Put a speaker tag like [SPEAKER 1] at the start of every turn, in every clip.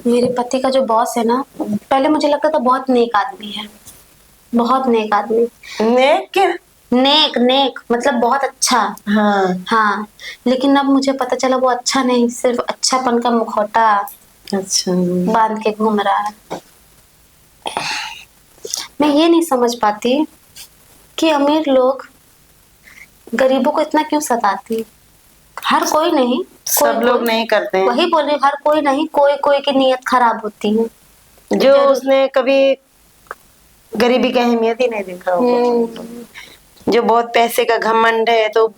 [SPEAKER 1] मेरे पति का जो बॉस है ना, पहले मुझे लगता था बहुत नेक आदमी है, बहुत नेक आदमी।
[SPEAKER 2] नेक?
[SPEAKER 1] नेक नेक मतलब बहुत अच्छा।
[SPEAKER 2] हाँ।
[SPEAKER 1] हाँ, लेकिन अब मुझे पता चला वो अच्छा नहीं, सिर्फ अच्छापन का मुखौटा
[SPEAKER 2] अच्छा।
[SPEAKER 1] बांध के घूम रहा है। मैं ये नहीं समझ पाती कि अमीर लोग गरीबों को इतना क्यों सताती। हर कोई नहीं,
[SPEAKER 2] सब लोग नहीं करते हैं।
[SPEAKER 1] वही बोल रही हूँ, हर कोई नहीं, कोई कोई की नीयत खराब होती है।
[SPEAKER 2] जो उसने कभी गरीबी की अहमियत ही नहीं देखा होगा, जो बहुत पैसे का घमंड है, तो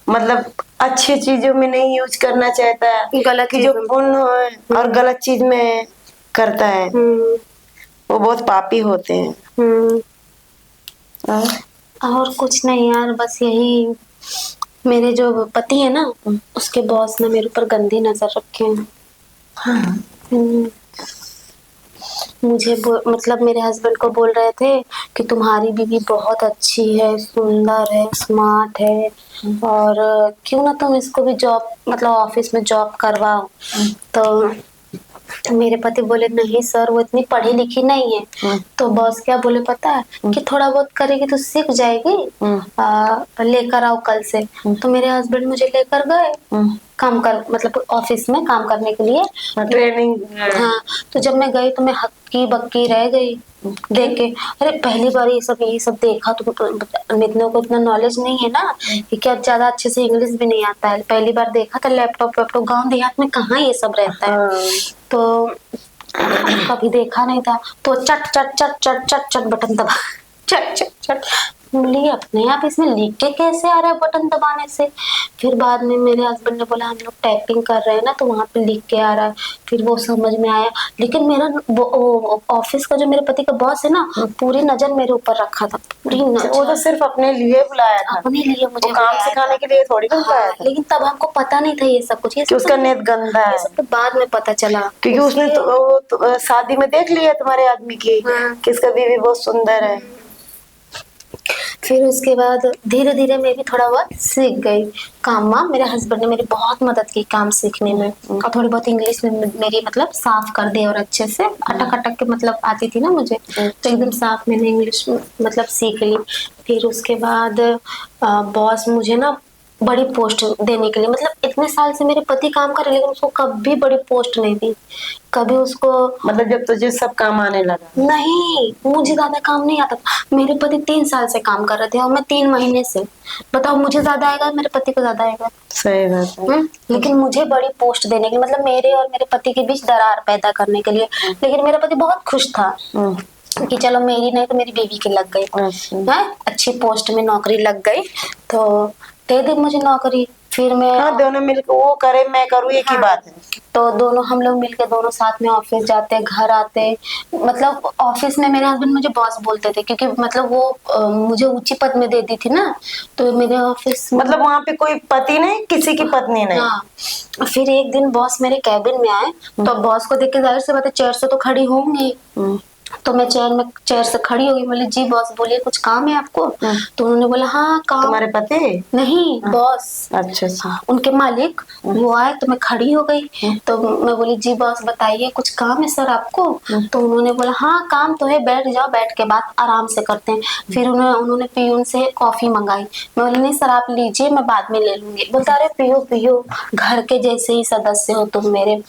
[SPEAKER 2] मतलब अच्छी चीजों में नहीं यूज करना चाहता है,
[SPEAKER 1] गलत
[SPEAKER 2] कि जो
[SPEAKER 1] चीज में।
[SPEAKER 2] पुण्य हो और गलत चीज में करता है, वो बहुत पापी होते हैं।
[SPEAKER 1] और कुछ नहीं यार, बस यही, मेरे जो पति है ना, उसके बॉस ने मेरे ऊपर गंदी नजर रखे हैं।
[SPEAKER 2] हाँ।
[SPEAKER 1] मुझे मतलब मेरे हस्बैंड को बोल रहे थे कि तुम्हारी बीवी बहुत अच्छी है, सुंदर है, स्मार्ट है, और क्यों ना तुम इसको भी जॉब, मतलब ऑफिस में जॉब करवाओ। तो मेरे पति बोले नहीं सर, वो इतनी पढ़ी लिखी नहीं है। तो बॉस क्या बोले पता है, कि थोड़ा बहुत करेगी तो सीख जाएगी, लेकर आओ कल से। तो मेरे हस्बैंड मुझे लेकर गए काम कर, मतलब ऑफिस में काम करने के लिए,
[SPEAKER 2] ट्रेनिंग।
[SPEAKER 1] हाँ, तो जब मैं गई तो मैं हक्की बक्की रह गई देख के। अरे पहली बार ये सब देखा, तो इतने को इतना नॉलेज नहीं है ना, कि क्या ज्यादा अच्छे से इंग्लिश भी नहीं आता है। पहली बार देखा था लैपटॉप वैपटॉप, गांव देहात में कहाँ ये सब रहता है। तो कभी देखा नहीं था। तो चट चट चट चट चट चट बटन दबा, चट चट चट, बोली अपने आप इसमें लिख के कैसे आ रहा है बटन दबाने से। फिर बाद में मेरे हस्बैंड ने बोला हम लोग टाइपिंग कर रहे हैं ना, तो वहां पे लिख के आ रहा है। फिर वो समझ में आया। लेकिन मेरा ऑफिस का जो मेरे पति का बॉस है ना, पूरी नजर मेरे ऊपर रखा था, पूरी नजर।
[SPEAKER 2] वो तो सिर्फ अपने लिए बुलाया था,
[SPEAKER 1] अपने लिए मुझे
[SPEAKER 2] काम सिखाने के लिए थोड़ी बुलाया था।
[SPEAKER 1] लेकिन तब हमको पता नहीं था ये सब कुछ, ये
[SPEAKER 2] कि उसका नेत गंदा है।
[SPEAKER 1] ये सब तो बाद में पता चला,
[SPEAKER 2] क्योंकि उसने तो शादी में देख लिया तुम्हारे आदमी की, किसका बीवी बहुत सुंदर है।
[SPEAKER 1] फिर उसके बाद धीरे धीरे मैं भी थोड़ा बहुत सीख गई काम वाम। मेरे हस्बैंड ने मेरी बहुत मदद की काम सीखने में, और थोड़ी बहुत इंग्लिश में मेरी मतलब साफ कर दे, और अच्छे से अटक अटक के मतलब आती थी ना मुझे, तो एकदम साफ मैंने इंग्लिश मतलब सीख ली। फिर उसके बाद बॉस मुझे ना बड़ी पोस्ट देने के लिए, मतलब इतने साल से मेरे पति काम कर रहे, लेकिन उसको कभी बड़ी पोस्ट नहीं दी, कभी उसको।
[SPEAKER 2] मतलब जब तुझे सब काम आने लगा?
[SPEAKER 1] नहीं, मुझे ज्यादा काम नहीं आता था। मेरे पति 3 साल से काम कर रहे थे और मैं 3 महीने से। बताओ मुझे ज्यादा आएगा, मेरे पति को ज्यादा आएगा?
[SPEAKER 2] सही बात है।
[SPEAKER 1] लेकिन मुझे बड़ी पोस्ट देने के, मतलब मेरे और मेरे पति के बीच दरार पैदा करने के लिए। लेकिन मेरा पति बहुत खुश था कि चलो मेरी नहीं तो मेरी बीवी की लग गई, अच्छी पोस्ट में नौकरी लग गई, तो दे दे मुझे नौकरी। फिर मैं,
[SPEAKER 2] हाँ, दोनों मिलकर वो करे मैं करूँ, एक ही बात है।
[SPEAKER 1] तो दोनों हम लोग मिलकर दोनों साथ में ऑफिस जाते, घर आते। मतलब ऑफिस में मेरे हस्बैंड मुझे बॉस बोलते थे, क्योंकि मतलब वो मुझे ऊंची पद में दे दी थी ना, तो मेरे ऑफिस
[SPEAKER 2] मतलब वहाँ पे कोई पति नहीं, किसी की पत्नी नहीं।
[SPEAKER 1] हाँ। फिर एक दिन बॉस मेरे कैबिन में आए, तो बॉस को देख के जाहिर सी बात है चेयर से तो खड़ी होंगी। तो मैं चेयर से खड़ी हो गई, बोली जी बॉस बोलिए, कुछ काम है आपको? तो उन्होंने बोला हाँ काम।
[SPEAKER 2] तुम्हारे पति?
[SPEAKER 1] नहीं, बॉस।
[SPEAKER 2] अच्छा अच्छा।
[SPEAKER 1] उनके मालिक वो आए, तो मैं खड़ी हो गई। तो मैं बोली जी बॉस बताइए, कुछ काम है सर आपको? तो उन्होंने बोला हाँ काम तो है, बैठ जाओ, बैठ के बात आराम से करते हैं। फिर उन्होंने पियून से कॉफी मंगाई। मैं बोली नहीं सर आप लीजिए, मैं बाद में ले लूंगी। बोलता अरे पियो पियो, घर के जैसे ही सदस्य हो तुम मेरे।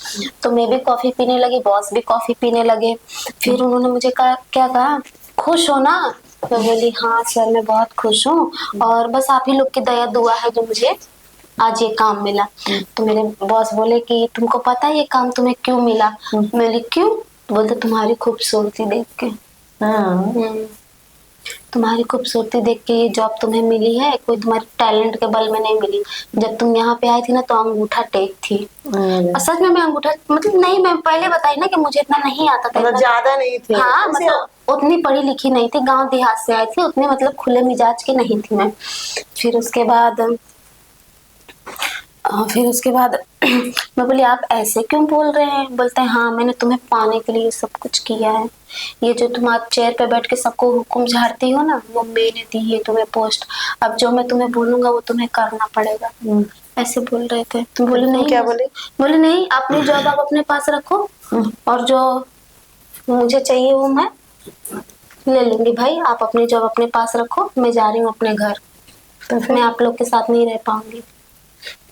[SPEAKER 1] तो मैं भी कॉफी पीने लगी, बॉस भी कॉफी पीने लगे। फिर उन्होंने मुझे कहा, क्या कहा, खुश हो ना? तो बोली हाँ सर मैं बहुत खुश हूँ, और बस आप ही लोग की दया दुआ है जो मुझे आज ये काम मिला। तो मेरे बॉस बोले कि तुमको पता है ये काम तुम्हें क्यों मिला? मैं बोली क्यों? तो बोलते तुम्हारी खूबसूरती देख के। तुम्हारी खूबसूरती देख के ये जॉब तुम्हें मिली है, कोई तुम्हारे टैलेंट के बल में नहीं मिली। जब तुम यहाँ पे आई थी ना, तो अंगूठा टेक थी। और सच में मैं अंगूठा, मतलब नहीं, मैं पहले बताई ना कि मुझे इतना नहीं आता था,
[SPEAKER 2] मतलब ज्यादा नहीं थी।
[SPEAKER 1] हाँ मतलब उतनी पढ़ी लिखी नहीं थी, गांव देहात से आई थी, उतने मतलब खुले मिजाज की नहीं थी मैं। फिर उसके बाद मैं बोली आप ऐसे क्यों बोल रहे हैं? बोलते हैं हाँ मैंने तुम्हें पाने के लिए सब कुछ किया है। ये जो तुम आप चेयर पे बैठ के सबको हुक्म झाड़ती हो ना, वो मैंने दी है तुम्हें पोस्ट। अब जो मैं तुम्हें बोलूंगा वो तुम्हें करना पड़ेगा। ऐसे बोल रहे थे। तो बोले
[SPEAKER 2] तुम
[SPEAKER 1] नहीं,
[SPEAKER 2] क्या बोले?
[SPEAKER 1] बोले नहीं, अपनी जॉब आप अपने पास रखो और जो मुझे चाहिए वो मैं ले लूंगी। भाई आप अपनी जॉब अपने पास रखो, मैं जा रही हूँ अपने घर,
[SPEAKER 2] तो
[SPEAKER 1] मैं
[SPEAKER 2] फिर
[SPEAKER 1] आप लोग के साथ नहीं रह पाऊंगी।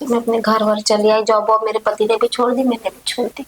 [SPEAKER 1] मैं अपने घर वर चली आई, जॉब वॉब मेरे पति ने भी छोड़ दी, मैंने भी छोड़ दी।